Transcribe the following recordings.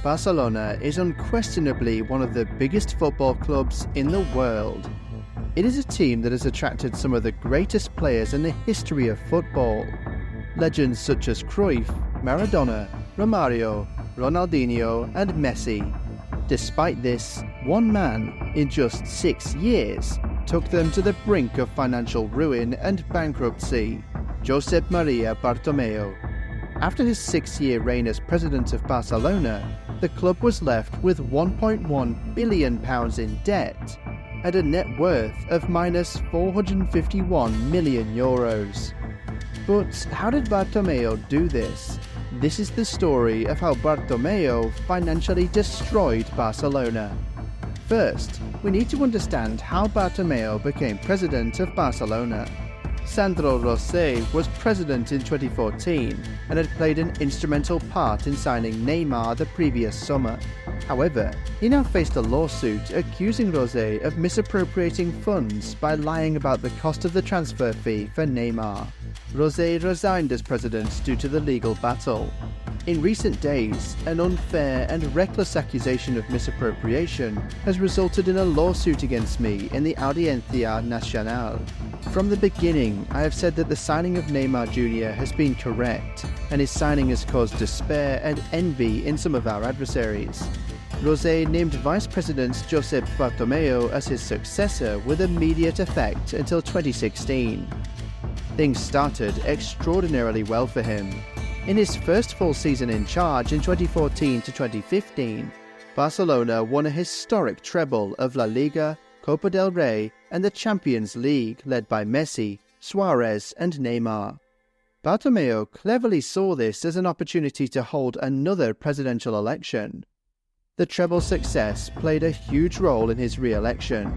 Barcelona is unquestionably one of the biggest football clubs in the world. It is a team that has attracted some of the greatest players in the history of football. Legends such as Cruyff, Maradona, Romario, Ronaldinho and Messi. Despite this, one man, in just 6 years, took them to the brink of financial ruin and bankruptcy: Josep Maria Bartomeu. After his 6-year reign as president of Barcelona, the club was left with £1.1 billion in debt and a net worth of minus €451 million. But how did Bartomeu do this? This is the story of how Bartomeu financially destroyed Barcelona. First, we need to understand how Bartomeu became president of Barcelona. Sandro Rosell was president in 2014 and had played an instrumental part in signing Neymar the previous summer. However, he now faced a lawsuit accusing Rosell of misappropriating funds by lying about the cost of the transfer fee for Neymar. Rosell resigned as president due to the legal battle. In recent days, an unfair and reckless accusation of misappropriation has resulted in a lawsuit against me in the Audiencia Nacional. From the beginning, I have said that the signing of Neymar Jr. has been correct, and his signing has caused despair and envy in some of our adversaries. Rosell named Vice President Josep Bartomeu as his successor with immediate effect until 2016. Things started extraordinarily well for him. In his first full season in charge in 2014 to 2015, Barcelona won a historic treble of La Liga, Copa del Rey and the Champions League led by Messi, Suarez and Neymar. Bartomeu cleverly saw this as an opportunity to hold another presidential election. The treble success played a huge role in his re-election.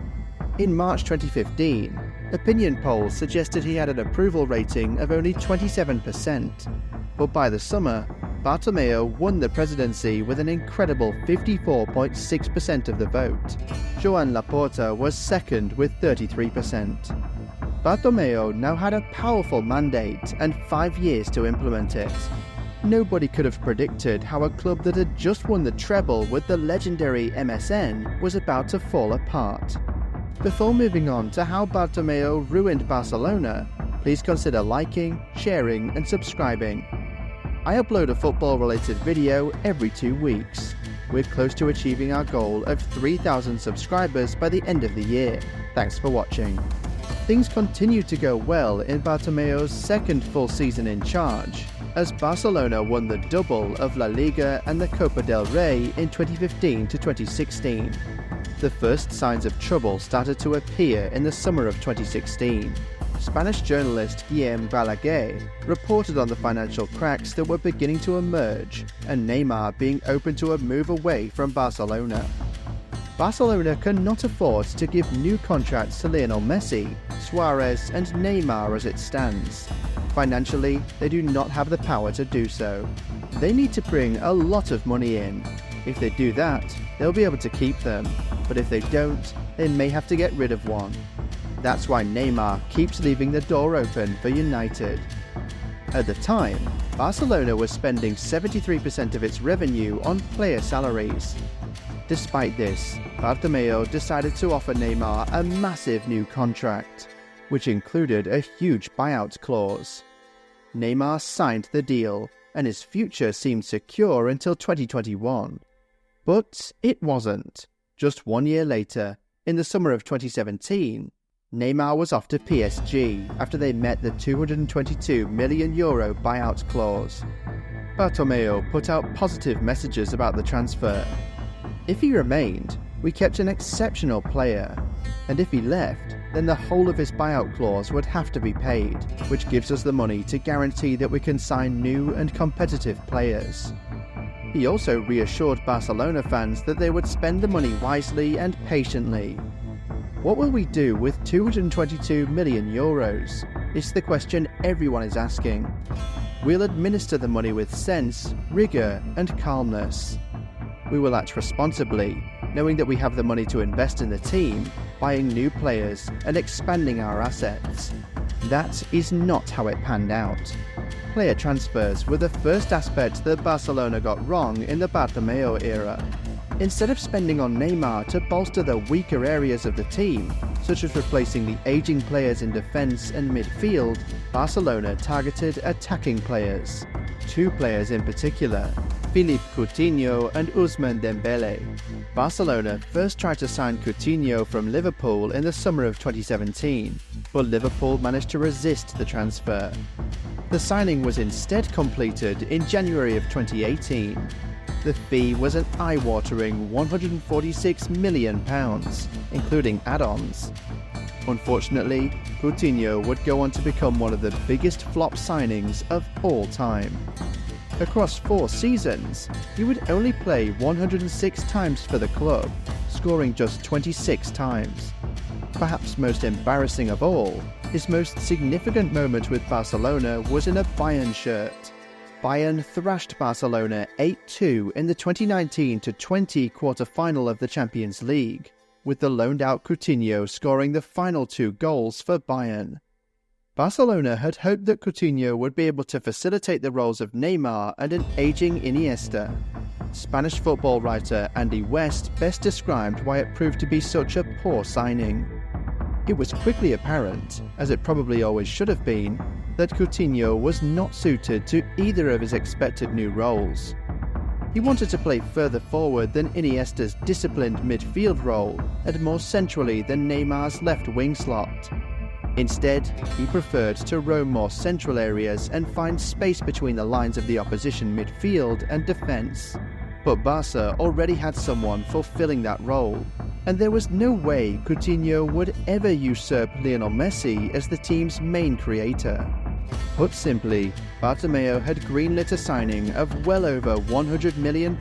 In March 2015, opinion polls suggested he had an approval rating of only 27%, but by the summer, Bartomeu won the presidency with an incredible 54.6% of the vote. Joan Laporta was second with 33%. Bartomeu now had a powerful mandate and 5 years to implement it. Nobody could have predicted how a club that had just won the treble with the legendary MSN was about to fall apart. Before moving on to how Bartomeu ruined Barcelona, please consider liking, sharing and subscribing. I upload a football-related video every 2 weeks. We're close to achieving our goal of 3,000 subscribers by the end of the year. Thanks for watching. Things continued to go well in Bartomeu's second full season in charge, as Barcelona won the double of La Liga and the Copa del Rey in 2015 to 2016. The first signs of trouble started to appear in the summer of 2016. Spanish journalist Guillem Balaguer reported on the financial cracks that were beginning to emerge and Neymar being open to a move away from Barcelona. Barcelona cannot afford to give new contracts to Lionel Messi, Suarez and Neymar as it stands. Financially, they do not have the power to do so. They need to bring a lot of money in. If they do that, they'll be able to keep them, but if they don't, they may have to get rid of one. That's why Neymar keeps leaving the door open for United. At the time, Barcelona was spending 73% of its revenue on player salaries. Despite this, Bartomeu decided to offer Neymar a massive new contract, which included a huge buyout clause. Neymar signed the deal, and his future seemed secure until 2021. But it wasn't. Just 1 year later, in the summer of 2017, Neymar was off to PSG after they met the €222 million buyout clause. Bartomeu put out positive messages about the transfer. If he remained, we kept an exceptional player, and if he left, then the whole of his buyout clause would have to be paid, which gives us the money to guarantee that we can sign new and competitive players. He also reassured Barcelona fans that they would spend the money wisely and patiently. What will we do with €222 million? Is the question everyone is asking. We'll administer the money with sense, rigour and calmness. We will act responsibly, knowing that we have the money to invest in the team, buying new players and expanding our assets. That is not how it panned out. player transfers were the first aspect that Barcelona got wrong in the Bartomeu era. Instead of spending on Neymar to bolster the weaker areas of the team, such as replacing the aging players in defence and midfield, Barcelona targeted attacking players. Two players in particular, Philippe Coutinho and Ousmane Dembélé. Barcelona first tried to sign Coutinho from Liverpool in the summer of 2017, but Liverpool managed to resist the transfer. The signing was instead completed in January of 2018. The fee was an eye-watering £146 million, including add-ons. Unfortunately, Coutinho would go on to become one of the biggest flop signings of all time. Across 4 seasons, he would only play 106 times for the club, scoring just 26 times. Perhaps most embarrassing of all, his most significant moment with Barcelona was in a Bayern shirt. Bayern thrashed Barcelona 8-2 in the 2019-20 quarter-final of the Champions League, with the loaned-out Coutinho scoring the final 2 goals for Bayern. Barcelona had hoped that Coutinho would be able to facilitate the roles of Neymar and an aging Iniesta. Spanish football writer Andy West best described why it proved to be such a poor signing. It was quickly apparent, as it probably always should have been, that Coutinho was not suited to either of his expected new roles. He wanted to play further forward than Iniesta's disciplined midfield role and more centrally than Neymar's left wing slot. Instead, he preferred to roam more central areas and find space between the lines of the opposition midfield and defence. But Barca already had someone fulfilling that role, and there was no way Coutinho would ever usurp Lionel Messi as the team's main creator. Put simply, Bartomeu had greenlit a signing of well over £100 million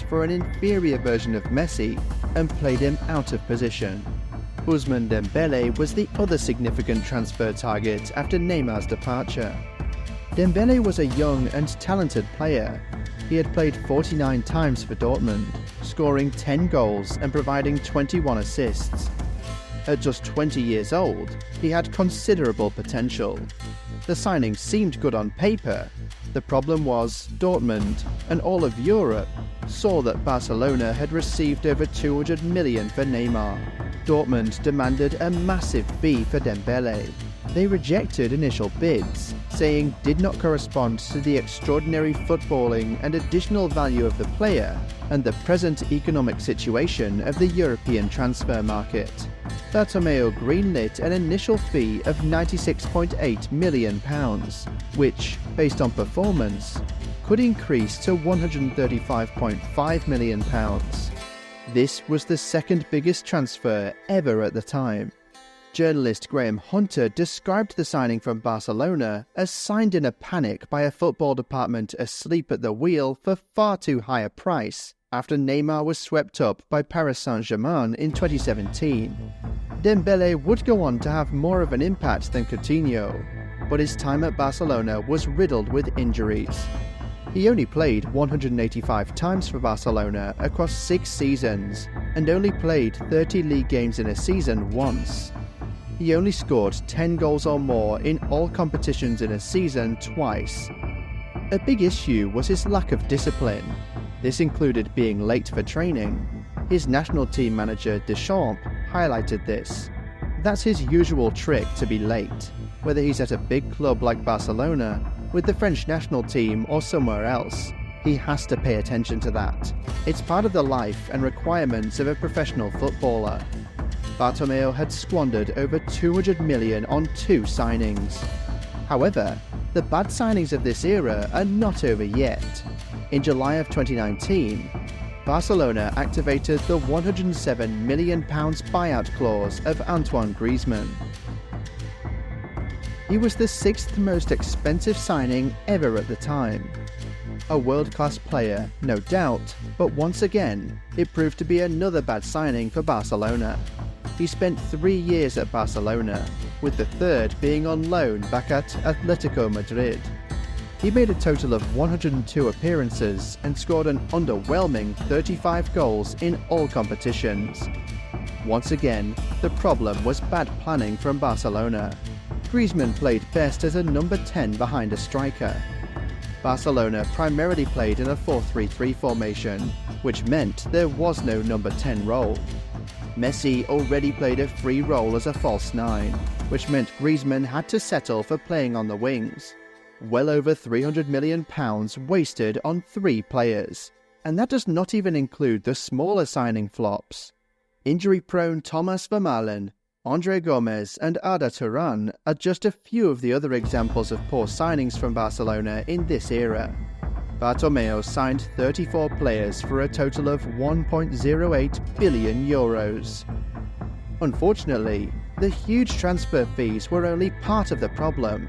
for an inferior version of Messi and played him out of position. Ousmane Dembélé was the other significant transfer target after Neymar's departure. Dembélé was a young and talented player. He had played 49 times for Dortmund, scoring 10 goals and providing 21 assists. At just 20 years old, he had considerable potential. The signing seemed good on paper. The problem was Dortmund, and all of Europe, saw that Barcelona had received over £200 million for Neymar. Dortmund demanded a massive fee for Dembélé. They rejected initial bids, saying did not correspond to the extraordinary footballing and additional value of the player and the present economic situation of the European transfer market. Bartomeu greenlit an initial fee of £96.8 million, which, based on performance, could increase to £135.5 million. This was the second biggest transfer ever at the time. Journalist Graham Hunter described the signing from Barcelona as signed in a panic by a football department asleep at the wheel for far too high a price after Neymar was swept up by Paris Saint-Germain in 2017. Dembélé would go on to have more of an impact than Coutinho, but his time at Barcelona was riddled with injuries. He only played 185 times for Barcelona across 6 seasons, and only played 30 league games in a season once. He only scored 10 goals or more in all competitions in a season twice. A big issue was his lack of discipline. This included being late for training. His national team manager Deschamps highlighted this. That's his usual trick to be late, whether he's at a big club like Barcelona, with the French national team or somewhere else. He has to pay attention to that. It's part of the life and requirements of a professional footballer. Bartomeu had squandered over £200 million on 2 signings. However, the bad signings of this era are not over yet. In July of 2019, Barcelona activated the £107 million buyout clause of Antoine Griezmann. He was the 6th most expensive signing ever at the time. A world-class player, no doubt, but once again, it proved to be another bad signing for Barcelona. He spent 3 years at Barcelona, with the third being on loan back at Atletico Madrid. He made a total of 102 appearances and scored an underwhelming 35 goals in all competitions. Once again, the problem was bad planning from Barcelona. Griezmann played best as a number 10 behind a striker. Barcelona primarily played in a 4-3-3 formation, which meant there was no number 10 role. Messi already played a free role as a false 9, which meant Griezmann had to settle for playing on the wings. Well over £300 million wasted on 3 players, and that does not even include the smaller signing flops. Injury-prone Thomas Vermaelen, André Gomes and Arda Turan are just a few of the other examples of poor signings from Barcelona in this era. Bartomeu signed 34 players for a total of €1.08 billion. Unfortunately, the huge transfer fees were only part of the problem.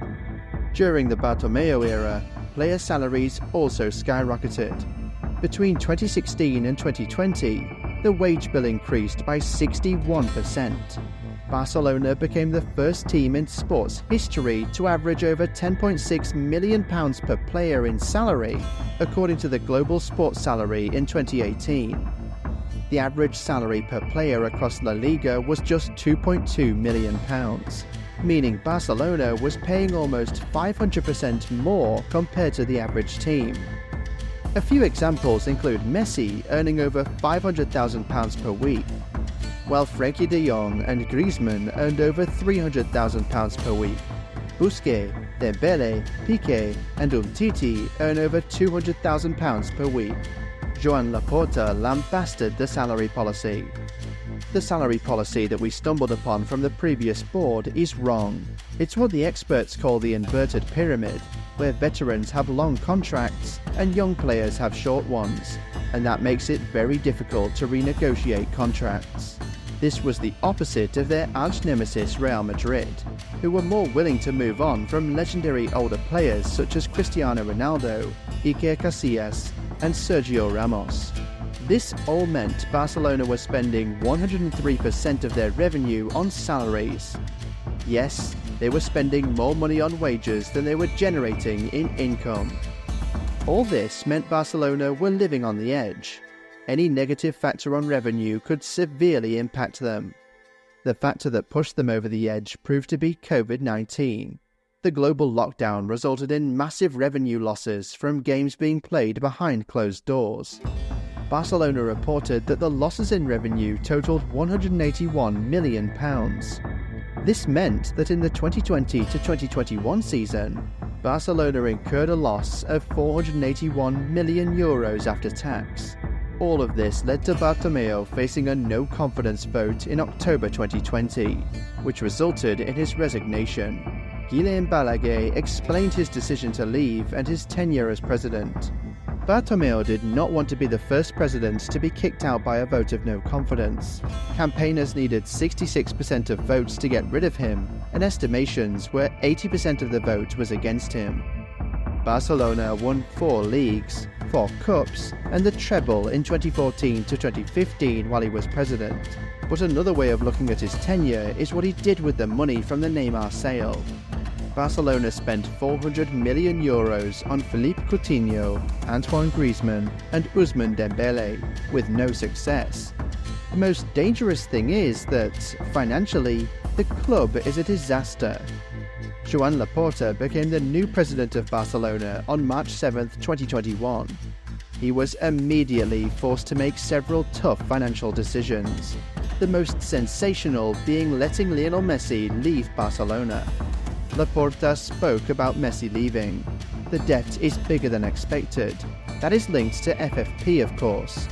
During the Bartomeu era, player salaries also skyrocketed. Between 2016 and 2020, the wage bill increased by 61%. Barcelona became the first team in sports history to average over £10.6 million per player in salary, according to the global sports salary in 2018. The average salary per player across La Liga was just £2.2 million, meaning Barcelona was paying almost 500% more compared to the average team. A few examples include Messi earning over £500,000 per week, while Frenkie de Jong and Griezmann earned over £300,000 per week. Busquets, Dembélé, 𝐵𝐾𝐿 and Umtiti earn over £200,000 per week. Joan Laporta lambasted the salary policy. The salary policy that we stumbled upon from the previous board is wrong. It's what the experts call the inverted pyramid, where veterans have long contracts and young players have short ones, and that makes it very difficult to renegotiate contracts. This was the opposite of their arch-nemesis Real Madrid, who were more willing to move on from legendary older players such as Cristiano Ronaldo, Iker Casillas, and Sergio Ramos. This all meant Barcelona was spending 103% of their revenue on salaries. Yes, they were spending more money on wages than they were generating in income. All this meant Barcelona were living on the edge. Any negative factor on revenue could severely impact them. The factor that pushed them over the edge proved to be COVID-19. The global lockdown resulted in massive revenue losses from games being played behind closed doors. Barcelona reported that the losses in revenue totaled £181 million. This meant that in the 2020 to 2021 season, Barcelona incurred a loss of €481 million after tax. All of this led to Bartomeu facing a no-confidence vote in October 2020, which resulted in his resignation. Guillaume Balaguer explained his decision to leave and his tenure as president. Bartomeu did not want to be the first president to be kicked out by a vote of no confidence. Campaigners needed 66% of votes to get rid of him, and estimations were 80% of the vote was against him. Barcelona won 4 leagues, 4 cups, and the treble in 2014 to 2015 while he was president. But another way of looking at his tenure is what he did with the money from the Neymar sale. Barcelona spent €400 million on Philippe Coutinho, Antoine Griezmann, and Ousmane Dembélé, with no success. The most dangerous thing is that, financially, the club is a disaster. Joan Laporta became the new president of Barcelona on March 7, 2021. He was immediately forced to make several tough financial decisions, the most sensational being letting Lionel Messi leave Barcelona. Laporta spoke about Messi leaving. The debt is bigger than expected. That is linked to FFP, of course.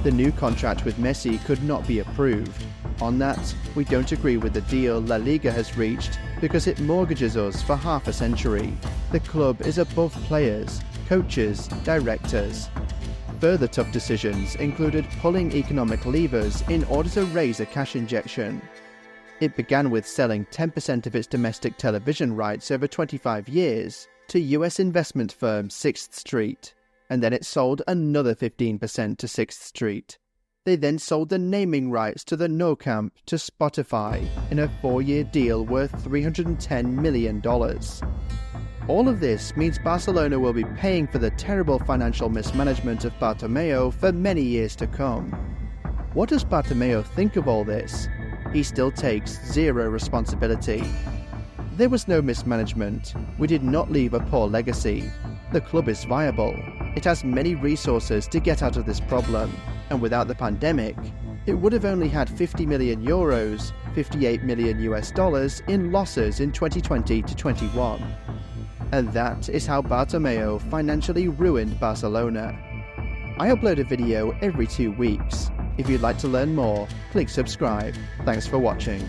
The new contract with Messi could not be approved. On that, we don't agree with the deal La Liga has reached because it mortgages us for half a century. The club is above players, coaches, directors. Further tough decisions included pulling economic levers in order to raise a cash injection. It began with selling 10% of its domestic television rights over 25 years to US investment firm 6th Street, and then it sold another 15% to 6th Street. They then sold the naming rights to the Nou Camp to Spotify in a 4-year deal worth $310 million. All of this means Barcelona will be paying for the terrible financial mismanagement of Bartomeu for many years to come. What does Bartomeu think of all this? He still takes zero responsibility. There was no mismanagement. We did not leave a poor legacy. The club is viable. It has many resources to get out of this problem, and without the pandemic, it would have only had 50 million euros, $58 million in losses in 2020 to 21. And that is how Bartomeu financially ruined Barcelona. I upload a video every 2 weeks. If you'd like to learn more, click subscribe. Thanks for watching.